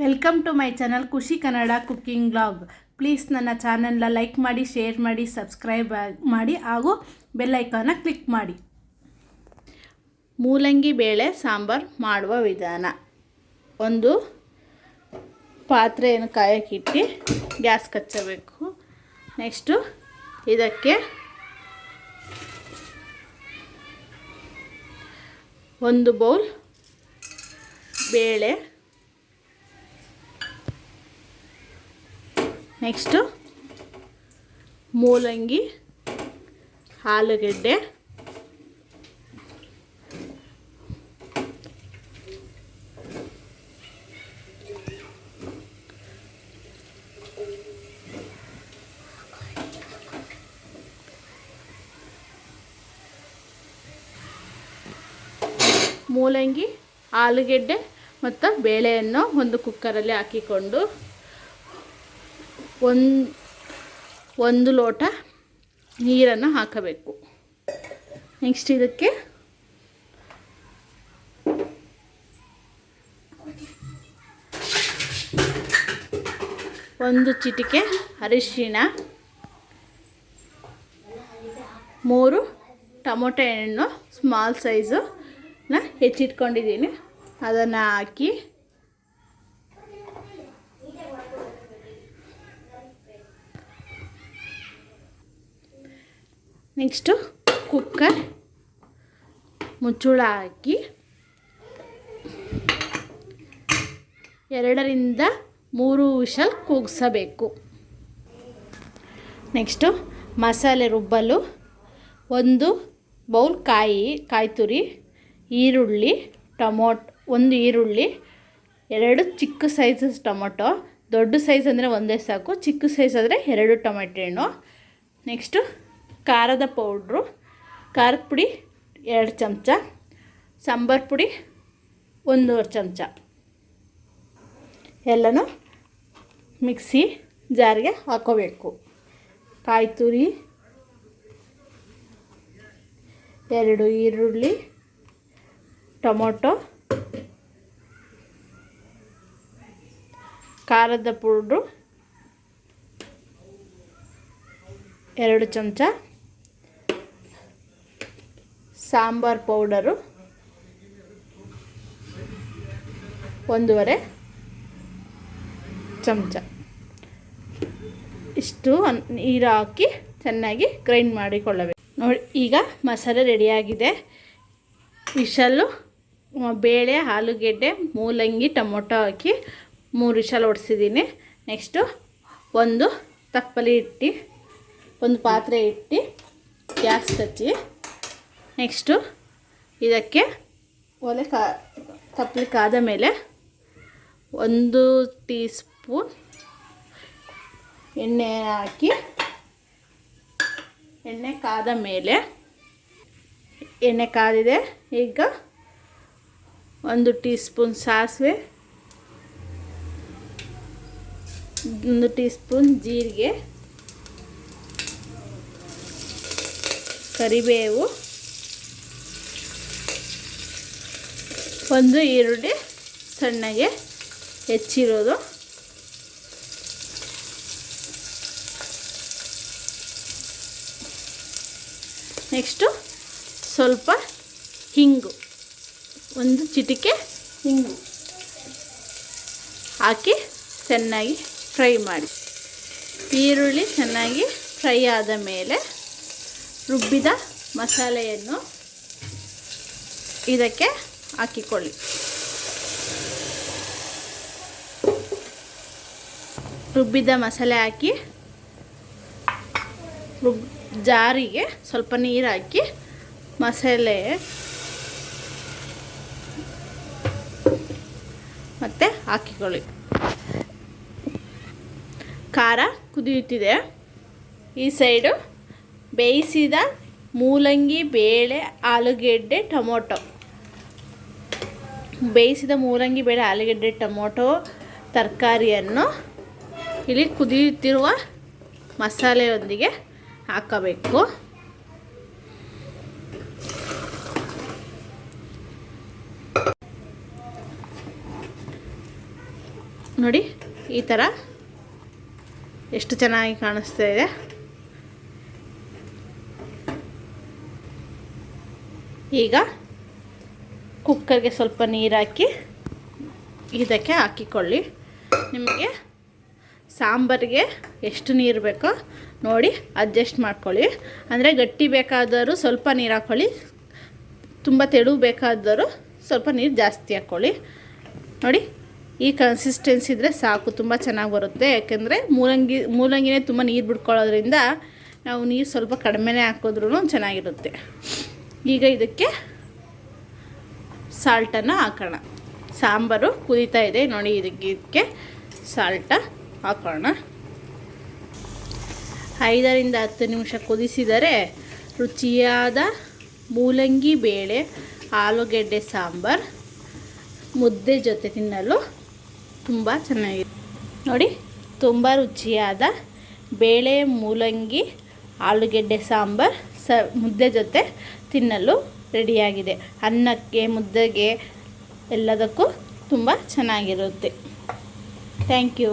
Welcome to my channel ಖುಷಿ Kannada cooking blog. Please ನನ್ನ ಚಾನಲ್ನ ಲೈಕ್ ಮಾಡಿ, ಶೇರ್ ಮಾಡಿ, ಸಬ್ಸ್ಕ್ರೈಬ್ ಮಾಡಿ ಹಾಗೂ ಬೆಲ್ ಐಕಾನ್ನ ಕ್ಲಿಕ್ ಮಾಡಿ. ಮೂಲಂಗಿ ಬೇಳೆ ಸಾಂಬಾರು ಮಾಡುವ ವಿಧಾನ. ಒಂದು ಪಾತ್ರೆಯನ್ನು ಕಾಯಕ್ಕಿಟ್ಟು ಗ್ಯಾಸ್ ಕಚ್ಚಬೇಕು. ನೆಕ್ಸ್ಟು ಇದಕ್ಕೆ ಒಂದು ಬೌಲ್ ಬೇಳೆ, ನೆಕ್ಸ್ಟು ಮೂಲಂಗಿ, ಆಲೂಗೆಡ್ಡೆ, ಮೂಲಂಗಿ, ಆಲೂಗೆಡ್ಡೆ ಮತ್ತು ಬೇಳೆಯನ್ನು ಒಂದು ಕುಕ್ಕರಲ್ಲಿ ಹಾಕಿಕೊಂಡು ಒಂದು ಲೋಟ ನೀರನ್ನು ಹಾಕಬೇಕು. ನೆಕ್ಸ್ಟ್ ಇದಕ್ಕೆ ಒಂದು ಚಿಟಿಕೆ ಅರಿಶಿಣ, 3 ಟೊಮೊಟೊ ಹಣ್ಣು ಸ್ಮಾಲ್ ಸೈಜನ್ನ ಹೆಚ್ಚಿಟ್ಕೊಂಡಿದ್ದೀನಿ, ಅದನ್ನು ಹಾಕಿ ನೆಕ್ಸ್ಟು ಕುಕ್ಕರ್ ಮುಚ್ಚಳ ಹಾಕಿ 2 3 ವಿಷಲ್ ಕೂಗಿಸಬೇಕು. ನೆಕ್ಸ್ಟು ಮಸಾಲೆ ರುಬ್ಬಲು ಒಂದು ಬೌಲ್ ಕಾಯಿ ತುರಿ, ಈರುಳ್ಳಿ, ಒಂದು ಈರುಳ್ಳಿ, 2 ಚಿಕ್ಕ ಸೈಜ್ ಟೊಮೊಟೊ, ದೊಡ್ಡ ಸೈಜ್ ಅಂದರೆ ಒಂದೇ ಸಾಕು, ಚಿಕ್ಕ ಸೈಜ್ ಆದರೆ 2 ಟೊಮೆಟೊ ಹಣ್ಣು. ನೆಕ್ಸ್ಟು ಖಾರದ ಪೌಡ್ರು, ಖಾರದ ಪುಡಿ 2 ಚಮಚ, ಸಾಂಬಾರು ಪುಡಿ 1 ಚಮಚ, ಎಲ್ಲನೂ ಮಿಕ್ಸಿ ಜಾರಿಗೆ ಹಾಕೋಬೇಕು. ಕಾಯಿ ತುರಿ, 2 ಈರುಳ್ಳಿ, ಟೊಮೊಟೊ, ಖಾರದ ಪೌಡ್ರು 2 ಚಮಚ, ಸಾಂಬಾರು ಪೌಡರು 1.5 ಚಮಚ, ಇಷ್ಟು ನೀರು ಹಾಕಿ ಚೆನ್ನಾಗಿ ಗ್ರೈಂಡ್ ಮಾಡಿಕೊಳ್ಳಬೇಕು. ನೋಡಿ, ಈಗ ಮಸಾಲೆ ರೆಡಿಯಾಗಿದೆ. ವಿಷಲ್ಲು ಬೇಳೆ, ಆಲೂಗೆಡ್ಡೆ, ಮೂಲಂಗಿ, ಟೊಮೊಟೊ ಹಾಕಿ 3 ವಿಷಲ್ ಹೊಡ್ಸಿದ್ದೀನಿ. ನೆಕ್ಸ್ಟು ಒಂದು ತಪ್ಪಲಿ ಇಟ್ಟು ಒಂದು ಪಾತ್ರೆ ಇಟ್ಟು ಗ್ಯಾಸ್ ಹಚ್ಚಿ, ನೆಕ್ಸ್ಟು ಇದಕ್ಕೆ ತಪ್ಪಲಿ ಕಾದ ಮೇಲೆ 1 ಟೀ ಸ್ಪೂನ್ ಎಣ್ಣೆ ಹಾಕಿ, ಎಣ್ಣೆ ಕಾದ ಮೇಲೆ ಎಣ್ಣೆ ಕಾದಿದೆ. ಈಗ 1 ಟೀ ಸ್ಪೂನ್ ಸಾಸಿವೆ, 1 ಟೀ ಸ್ಪೂನ್ ಜೀರಿಗೆ, ಕರಿಬೇವು, 1 ಈರುಳ್ಳಿ ಸಣ್ಣಗೆ ಹೆಚ್ಚಿರೋದು, ನೆಕ್ಸ್ಟು ಸ್ವಲ್ಪ ಹಿಂಗು, 1 ಚಿಟಿಕೆ ಹಿಂಗು ಹಾಕಿ ಚೆನ್ನಾಗಿ ಫ್ರೈ ಮಾಡಿ. ಈರುಳ್ಳಿ ಚೆನ್ನಾಗಿ ಫ್ರೈ ಆದ ಮೇಲೆ ರುಬ್ಬಿದ ಮಸಾಲೆಯನ್ನು ಇದಕ್ಕೆ ಹಾಕಿಕೊಳ್ಳಿ. ರುಬ್ಬಿದ ಮಸಾಲೆ ಹಾಕಿ ಜಾರಿಗೆ ಸ್ವಲ್ಪ ನೀರು ಹಾಕಿ ಮಸಾಲೆ ಮತ್ತೆ ಹಾಕಿಕೊಳ್ಳಿ. ಖಾರ ಕುದಿಯುತ್ತಿದೆ. ಈ ಸೈಡು ಬೇಯಿಸಿದ ಮೂಲಂಗಿ, ಬೇಳೆ, ಆಲೂಗೆಡ್ಡೆ, ಟೊಮೊಟೊ, ಬೇಯಿಸಿದ ಮೂಲಂಗಿ, ಬೇಳೆ, ಆಲೂಗೆಡ್ಡೆ, ಟೊಮೊಟೊ ತರಕಾರಿಯನ್ನು ಇಲ್ಲಿ ಕುದಿಯುತ್ತಿರುವ ಮಸಾಲೆಯೊಂದಿಗೆ ಹಾಕಬೇಕು. ನೋಡಿ ಈ ಥರ ಎಷ್ಟು ಚೆನ್ನಾಗಿ ಕಾಣಿಸ್ತಾ ಇದೆ. ಈಗ ಕುಕ್ಕರ್ಗೆ ಸ್ವಲ್ಪ ನೀರು ಹಾಕಿ ಇದಕ್ಕೆ ಹಾಕಿಕೊಳ್ಳಿ. ನಿಮಗೆ ಸಾಂಬಾರಿಗೆ ಎಷ್ಟು ನೀರು ಬೇಕೋ ನೋಡಿ ಅಡ್ಜಸ್ಟ್ ಮಾಡ್ಕೊಳ್ಳಿ. ಅಂದರೆ ಗಟ್ಟಿ ಬೇಕಾದರೂ ಸ್ವಲ್ಪ ನೀರು ಹಾಕ್ಕೊಳ್ಳಿ, ತುಂಬ ತೆಳು ಬೇಕಾದರೂ ಸ್ವಲ್ಪ ನೀರು ಜಾಸ್ತಿ ಹಾಕ್ಕೊಳ್ಳಿ. ನೋಡಿ ಈ ಕನ್ಸಿಸ್ಟೆನ್ಸಿ ಇದ್ದರೆ ಸಾಕು, ತುಂಬ ಚೆನ್ನಾಗಿ ಬರುತ್ತೆ. ಯಾಕೆಂದರೆ ಮೂಲಂಗಿನೇ ತುಂಬ ನೀರು ಬಿಡ್ಕೊಳ್ಳೋದ್ರಿಂದ ನಾವು ನೀರು ಸ್ವಲ್ಪ ಕಡಿಮೆನೇ ಹಾಕಿದ್ರೂ ಚೆನ್ನಾಗಿರುತ್ತೆ. ಈಗ ಇದಕ್ಕೆ ಸಾಲ್ಟನ್ನು ಹಾಕೋಣ. ಸಾಂಬಾರು ಕುದೀತಾ ಇದೆ ನೋಡಿ, ಇದಕ್ಕೆ ಸಾಲ್ಟ ಹಾಕೋಣ. 5ರಿಂದ 10 ನಿಮಿಷ ಕುದಿಸಿದರೆ ರುಚಿಯಾದ ಮೂಲಂಗಿ ಬೇಳೆ ಆಲೂಗೆಡ್ಡೆ ಸಾಂಬಾರು ಮುದ್ದೆ ಜೊತೆ ತಿನ್ನಲು ತುಂಬ ಚೆನ್ನಾಗಿದೆ. ನೋಡಿ ತುಂಬ ರುಚಿಯಾದ ಬೇಳೆ ಮೂಲಂಗಿ ಆಲೂಗೆಡ್ಡೆ ಸಾಂಬಾರು ಮುದ್ದೆ ಜೊತೆ ತಿನ್ನಲು ರೆಡಿಯಾಗಿದೆ. ಅನ್ನಕ್ಕೆ ಮುದ್ದೆಗೆ ಎಲ್ಲದಕ್ಕೂ ತುಂಬ ಚೆನ್ನಾಗಿರುತ್ತೆ. Thank you.